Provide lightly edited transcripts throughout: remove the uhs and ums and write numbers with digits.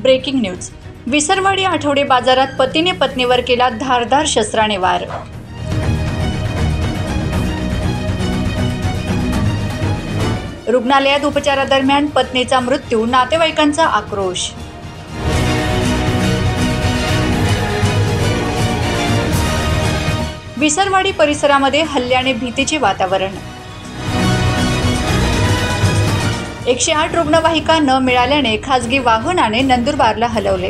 Breaking news. Visarwadi आठवडे बाजारात पतीने पत्नीवर केला धारदार शस्त्राने वार। रुग्णालयात उपचारादरम्यान पत्नीचा मृत्यू, नातेवाईकांचा आक्रोश। विसरवाडी परिसरामध्ये हल्ल्याने भीतीचे वातावरण। 108 रुग्णवाहिका न मिळाल्याने खासगी वाहनाने नंदुरबारला हलवले।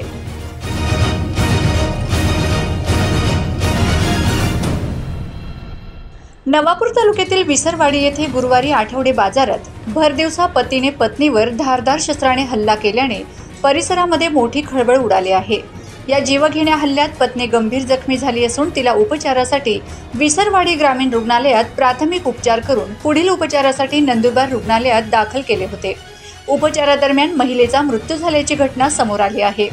नवापूर तालुक्यातील विसरवाडी येथे गुरुवारी आठवडे बाजारात भर दिवसा पतीने पत्नीवर धारदार शस्त्राने हल्ला केल्याने परिसरामध्ये मोठी खळबळ उडाली आहे। या जीवघेण्या हल्ल्यात पत्नी गंभीर जखमी झाली असून तिला उपचारासाठी विसरवाडी ग्रामीण रुग्णालयात प्राथमिक उपचार करून पुढील उपचारासाठी नंदुरबार रुग्णालयात दाखल केले होते। उपचारादरम्यान महिलेचा मृत्यू झाल्याची घटना समोर आली आहे।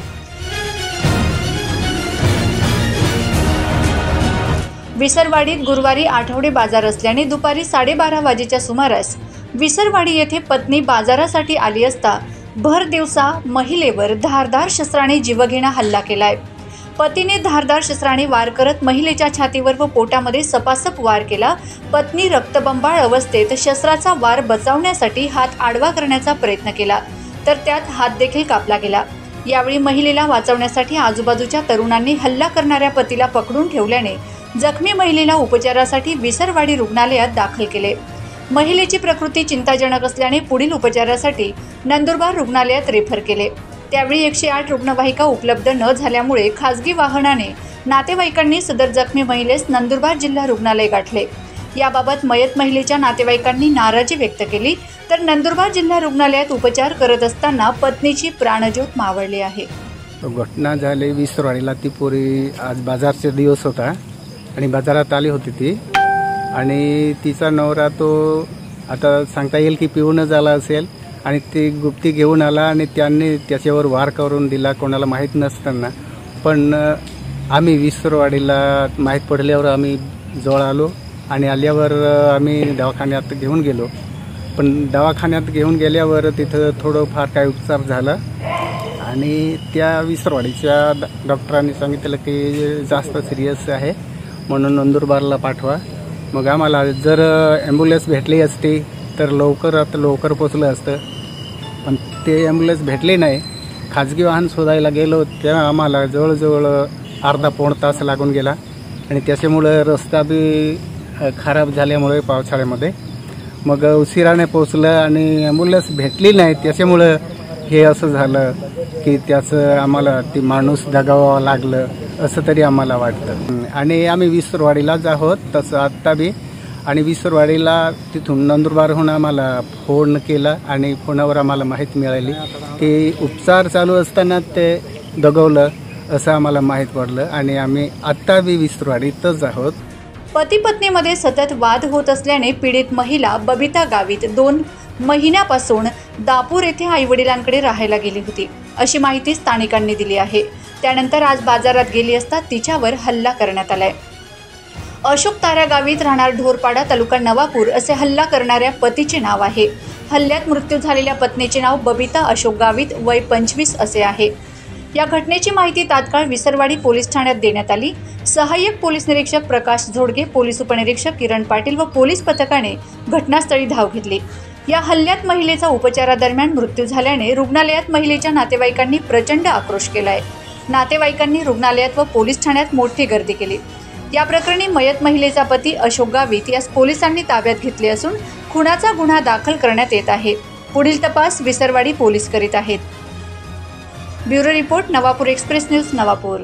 विसरवाडीत गुरुवारी आठवडे बाजार असल्याने दुपारी 12:30 वाजेच्या सुमारास विसरवाडी येथे पत्नी बाजारासाठी आली असता भर दिवसा महिलेवर धारदार शस्त्राने जीवघेणा हल्ला केलाय। पतीने धारदार शस्त्राने वार करत महिलेच्या छातीवर व पोटामध्ये सपासप वार केला। पत्नी रक्तबंबाळ अवस्थेत शस्त्राचा वार बचावण्यासाठी हात आडवा करण्याचा प्रयत्न केला तर त्यात हात देखील कापला गेला। यावेळी महिलेला वाचवण्यासाठी आजूबाजूच्या तरुणांनी हल्ला करणाऱ्या पतीला पकडून ठेवल्याने जखमी महिलेला उपचारासाठी विसरवाडी रुग्णालयात दाखल केले। महिलेची प्रकृती चिंताजनक असल्याने पुढील उपचारासाठी नंदुरबार रुग्णालयात रेफर केले। त्यावेळी 108 रुग्णवाहिका उपलब्ध न झाल्यामुळे खासगी वाहनाने नातेवाईकांनी सदर जखमी महिलेस नंदुरबार जिल्हा रुग्णालय गाठले। याबाबत मयत महिलेच्या नातेवाईकांनी नाराजी व्यक्त केली तर नंदुरबार जिल्हा रुग्णालयात उपचार करत असताना पत्नीची प्राणज्योत मावळली आहे। घटना झाली विसरवाडीला। ती पोरी आज बाजारचा दिवस होता आणि बाजारात आली होती ती आणि तिचा नवरा तो आता सांगता येईल की पिऊन झाला असेल आणि ती गुप्ती घेऊन आला आणि त्यांनी त्याच्यावर वार करून दिला कोणाला माहीत नसताना। पण आम्ही विसरवाडीला माहीत पडल्यावर आम्ही जवळ आलो आणि आल्यावर आम्ही दवाखान्यात घेऊन गेलो। पण दवाखान्यात घेऊन गेल्यावर तिथं थोडंफार काय उपचार झाला आणि त्या विसरवाडीच्या डॉक्टरांनी सांगितलं की जास्त सिरियस आहे म्हणून नंदुरबारला पाठवा। मग आम्हाला जर ॲम्ब्युलन्स भेटली असती तर लवकरात लवकर पोचलं असतं, पण ते ॲम्ब्युलन्स भेटली नाही। खाजगी वाहन शोधायला गेलो तेव्हा आम्हाला जवळजवळ अर्धा पाऊण तास लागून गेला आणि त्याच्यामुळे रस्ता बी खराब झाल्यामुळे पावसाळ्यामध्ये मग उशिराने पोचलं आणि ॲम्ब्युलन्स भेटली नाही। त्याच्यामुळं हे असं झालं की त्याचं आम्हाला ती माणूस दगावावं लागलं असं तरी आम्हाला वाटतं। आणि आम्ही विसरवाडीलाच आहोत तसं आत्ता बी, आणि विसरवाडीला तिथून नंदुरबारहून आम्हाला फोन केला आणि फोनावर आम्हाला माहिती मिळाली की उपचार चालू असताना ते दगावलं असं आम्हाला माहीत पडलं आणि आम्ही आत्ता बी विसरवाडीतच आहोत। पती पत्नीमध्ये सतत वाद होत असल्याने पीडित महिला बबिता गावित 2 महिन्यापासून दापूर येथे आईवडिलांकडे राहायला गेली होती अशी माहिती स्थानिकांनी दिली आहे। त्यानंतर आज बाजारात गेली असता तिच्यावर हल्ला करण्यात आलाय। अशोक तारा गावित राहणार ढोरपाडा तालुका नवापूर असे हल्ला करणाऱ्या पतीचे नाव आहे। हल्ल्यात मृत्यू झालेल्या पत्नीचे नाव बबिता अशोक गावित, वय 25 असे आहे। या घटनेची माहिती तात्काळ विसरवाडी पोलीस ठाण्यात देण्यात आली। सहाय्यक पोलीस निरीक्षक प्रकाश झोडगे, पोलीस उपनिरीक्षक किरण पाटील व पोलीस पथकाने घटनास्थळी धाव घेतली। या हल्ल्यात महिलेचा उपचारादरम्यान मृत्यू झाल्याने रुग्णालयात महिलेच्या नातेवाईकांनी प्रचंड आक्रोश केलाय। नातेवाईकांनी रुग्णालयात व पोलीस ठाण्यात मोठी गर्दी केली। या प्रकरणी मयत महिलेचा पती अशोक गावित यास पोलिसांनी ताब्यात घेतले असून खुनाचा गुन्हा दाखल करण्यात येत आहे। पुढील तपास विसरवाडी पोलीस करीत आहेत। Bureau report, Navapur express news, Navapur.